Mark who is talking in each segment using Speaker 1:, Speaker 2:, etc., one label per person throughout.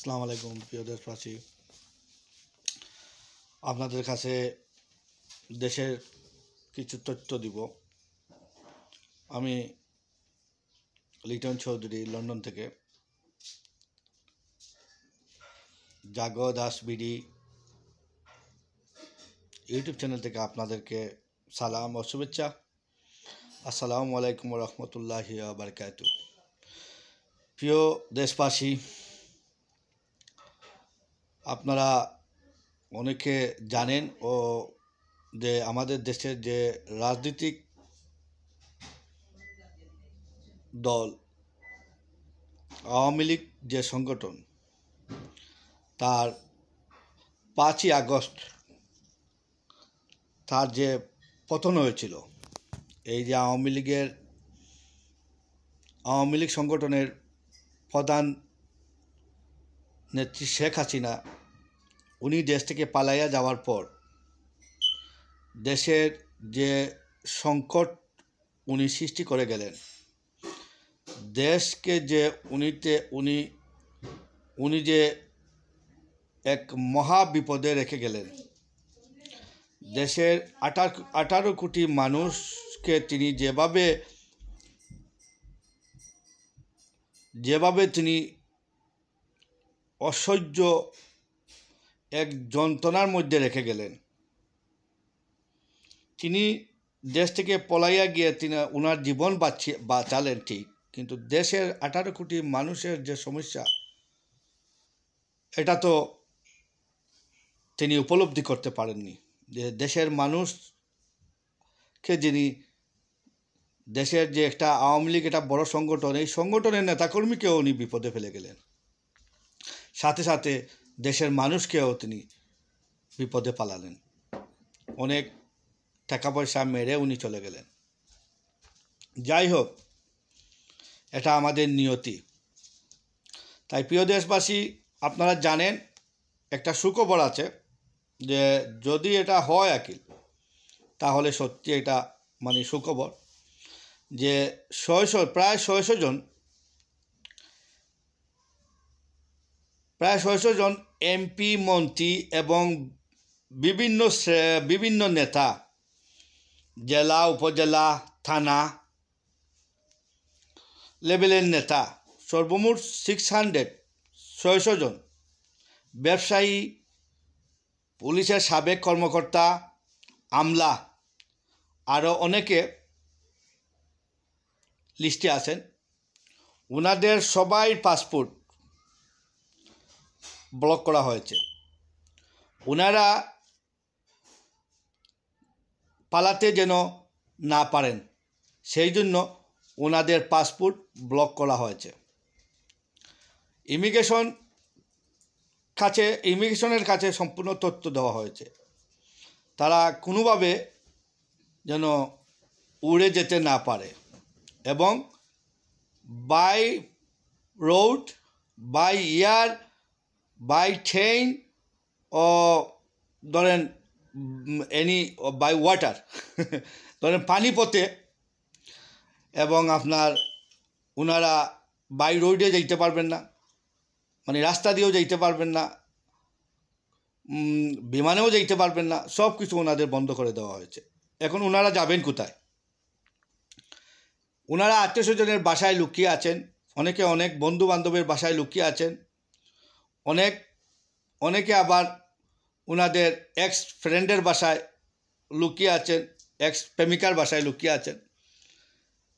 Speaker 1: আসসালামু আলাইকুম প্রিয় দেশবাসী, আপনাদের কাছে দেশের কিছু তথ্য দিব। আমি লিটন চৌধুরী, লন্ডন থেকে। জাগো দাস বিডি ইউটিউব চ্যানেল থেকে আপনাদেরকে সালাম ও শুভেচ্ছা। আসসালামু আলাইকুম রহমতুল্লাহি ওয়া বারাকাতুহু। প্রিয় দেশবাসী, আপনারা অনেকে জানেন যে আমাদের দেশের যে রাজনৈতিক দল আওয়ামী লীগ যে সংগঠন, তার 5ই আগস্ট তার যে পতন হয়েছিল। এই যে আওয়ামী লীগ সংগঠনের প্রধান নেত্রী শেখ হাসিনা, উনি দেশ থেকে পালাইয়া যাওয়ার পর দেশের যে সংকট উনি সৃষ্টি করে গেলেন, দেশকে যে উনি যে এক মহা বিপদে রেখে গেলেন। দেশের 18 কোটি মানুষকে তিনি যেভাবে তিনি অসহ্য এক যন্ত্রণার মধ্যে রেখে গেলেন। তিনি দেশ থেকে পলাইয়া গিয়ে তিনি ওনার জীবন বাঁচালেন ঠিক, কিন্তু দেশের 18 কোটি মানুষের যে সমস্যা, এটা তো তিনি উপলব্ধি করতে পারেননি। যে দেশের মানুষকে যিনি, দেশের যে একটা আওয়ামী লীগ একটা বড় সংগঠন, এই সংগঠনের নেতাকর্মীকেও উনি বিপদে ফেলে গেলেন, সাথে সাথে দেশের মানুষকেও তিনি বিপদে পালালেন। অনেক টাকা পয়সা মেরে উনি চলে গেলেন। যাই হোক, এটা আমাদের নিয়তি। তাই প্রিয় দেশবাসী, আপনারা জানেন একটা সুখবর আছে, যে যদি এটা হয় আকিল, তাহলে সত্যি এটা মানে সুখবর, যে প্রায় 600 জন এমপি, মন্ত্রী এবং বিভিন্ন নেতা, জেলা, উপজেলা, থানা লেভেলের নেতা, সর্বমোট 600 জন ব্যবসায়ী, পুলিশের সাবেক কর্মকর্তা, আমলা, আরও অনেকে লিস্টে আছেন। ওনাদের সবাই পাসপোর্ট ব্লক করা হয়েছে। ওনারা পালাতে যেন না পারেন, সেই জন্য ওনাদের পাসপোর্ট ব্লক করা হয়েছে। ইমিগ্রেশনের কাছে সম্পূর্ণ তথ্য দেওয়া হয়েছে, তারা কোনোভাবে যেন উড়ে যেতে না পারে, এবং by road, by air, by train ও ধরেন বাই ওয়াটার ধরেন পানিপথে, এবং আপনার ওনারা বাই রোডে যাইতে পারবেন না, মানে রাস্তা দিয়েও যাইতে পারবেন না, বিমানেও যাইতে পারবেন না, সব কিছু ওনাদের বন্ধ করে দেওয়া হয়েছে। এখন ওনারা যাবেন কোথায়? ওনারা আত্মীয়স্বজনের বাসায় লুকিয়ে আছেন, অনেক বন্ধু বান্ধবের বাসায় লুকিয়ে আছেন, অনেকে আবার ওনাদের এক্স ফ্রেন্ডের বাসায় লুকিয়ে আছেন, এক্স প্রেমিকার বাসায় লুকিয়ে আছেন,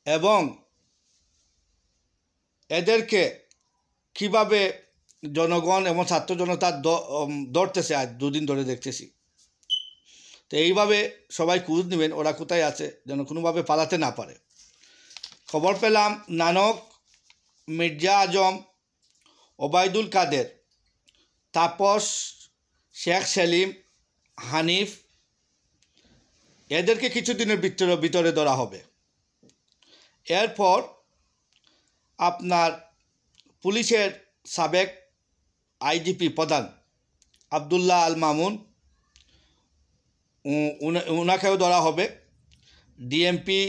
Speaker 1: এবং এদেরকে কিভাবে জনগণ এবং ছাত্র জনতা ধরতেছে, আজ 2 দিন ধরে দেখতেছি। তো এইভাবে সবাই খোঁজ নেবেন ওরা কোথায় আছে, যেন কোনোভাবে পালাতে না পারে। খবর পেলাম নানক, মির্জা আজম, ওবায়দুল কাদের, তাপস, শেখ সেলিম, হানিফ, এদেরকে কিছুদিনের ভিতরে ধরা হবে। এরপর আপনার পুলিশের সাবেক আইজিপি প্রধান আবদুল্লাহ আল মামুন, ওনাকেও ধরা হবে। ডিএমপি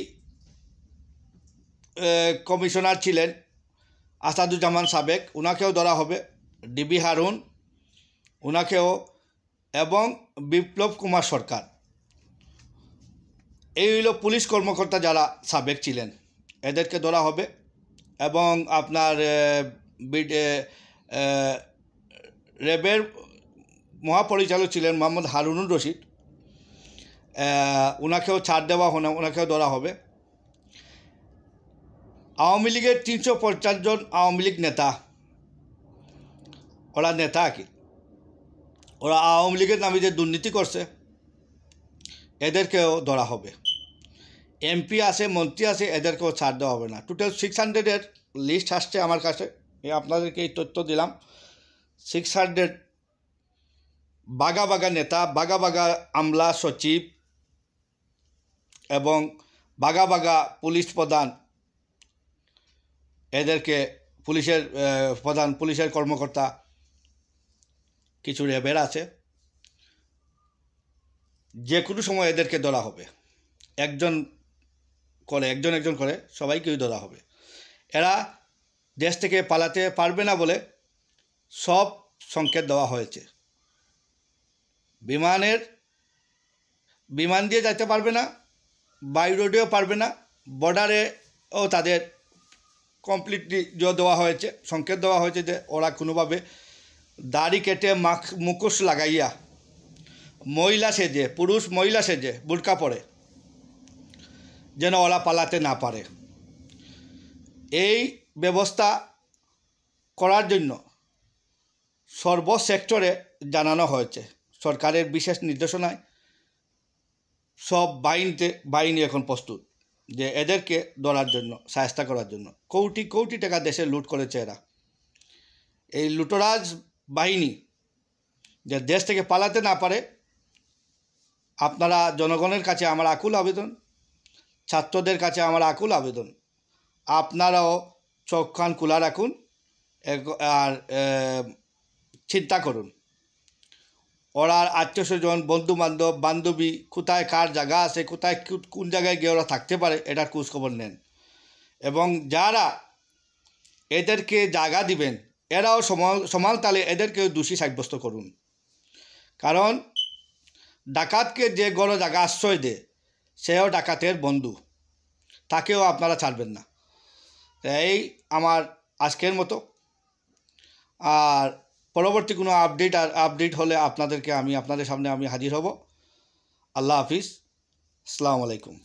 Speaker 1: কমিশনার ছিলেন আসাদুজ্জামান সাবেক, ওনাকেও ধরা হবে। ডিবি হারুন ওনাকেও এবং বিপ্লব কুমার সরকার, এই হইল পুলিশ কর্মকর্তা যারা সাবেক ছিলেন, এদেরকে ধরা হবে। এবং আপনার র্যাবের মহাপরিচালক ছিলেন মোহাম্মদ হারুনুর রশিদ, ওনাকেও ছাড় দেওয়া ওনাকেও ধরা হবে। আওয়ামী লীগের 350 জন আওয়ামী লীগ নেতা, ওরা নেতা কি, ওরা আওয়ামী লীগের নামে যে দুর্নীতি করছে এদেরকেও ধরা হবে। এমপি আছে, মন্ত্রী আছে, এদেরকেও ছাড় দেওয়া হবে না। টোটাল 600-এর লিস্ট আসছে আমার কাছে, আপনাদেরকে এই তথ্য দিলাম। 600 বাগা বাগা নেতা, বাগা বাগা আমলা সচিব এবং বাগা বাগা পুলিশ প্রধান, এদেরকে পুলিশের প্রধান, পুলিশের কর্মকর্তা, কিছু র্যাবের আছে, যে কোনো সময় এদেরকে ধরা হবে। একজন করে সবাইকেই ধরা হবে। এরা দেশ থেকে পালাতে পারবে না বলে সব সংকেত দেওয়া হয়েছে। বিমান দিয়ে যেতে পারবে না, বাই রোডেও পারবে না, বর্ডারেও তাদের কমপ্লিটলি দেওয়া হয়েছে, সংকেত দেওয়া হয়েছে যে ওরা কোনোভাবে দাড়ি কেটে মুখোশ লাগাইয়া পুরুষ মহিলা সেজে বুরকা পরে যেন ওরা পালাতে না পারে। এই ব্যবস্থা করার জন্য সর্বসেক্টরে জানানো হয়েছে। সরকারের বিশেষ নির্দেশনায় সব বাহিনী এখন প্রস্তুত যে এদেরকে ধরার জন্য, শায়েস্তা করার জন্য। কোটি কোটি টাকা দেশে লুট করেছে এরা। এই লুটরাজ বাহিনী যে দেশ থেকে পালাতে না পারে, আপনারা জনগণের কাছে আমার আকুল আবেদন, ছাত্রদের কাছে আমার আকুল আবেদন, আপনারাও চোখ কান খোলা রাখুন আর চিন্তা করুন। ওরার আত্মীয়স্বজন, বন্ধুবান্ধব, বান্ধবী কোথায় কার জায়গা আছে, কোথায় কোন জায়গায় গিয়ে ওরা থাকতে পারে, এটার খোঁজখবর নেন। এবং যারা এদেরকে জায়গা দিবেন এরাও সমান তালে এদেরকেও দোষী সাব্যস্ত করুন। কারণ ডাকাতকে যে গড় জায়গা আশ্রয় দেয় সেও ডাকাতের বন্ধু, তাকেও আপনারা ছাড়বেন না। এই আমার আজকের মতো। আর পরবর্তী কোনো আপডেট হলে আপনাদের সামনে আমি হাজির হব। আল্লাহ হাফিজ, আসসালামু আলাইকুম।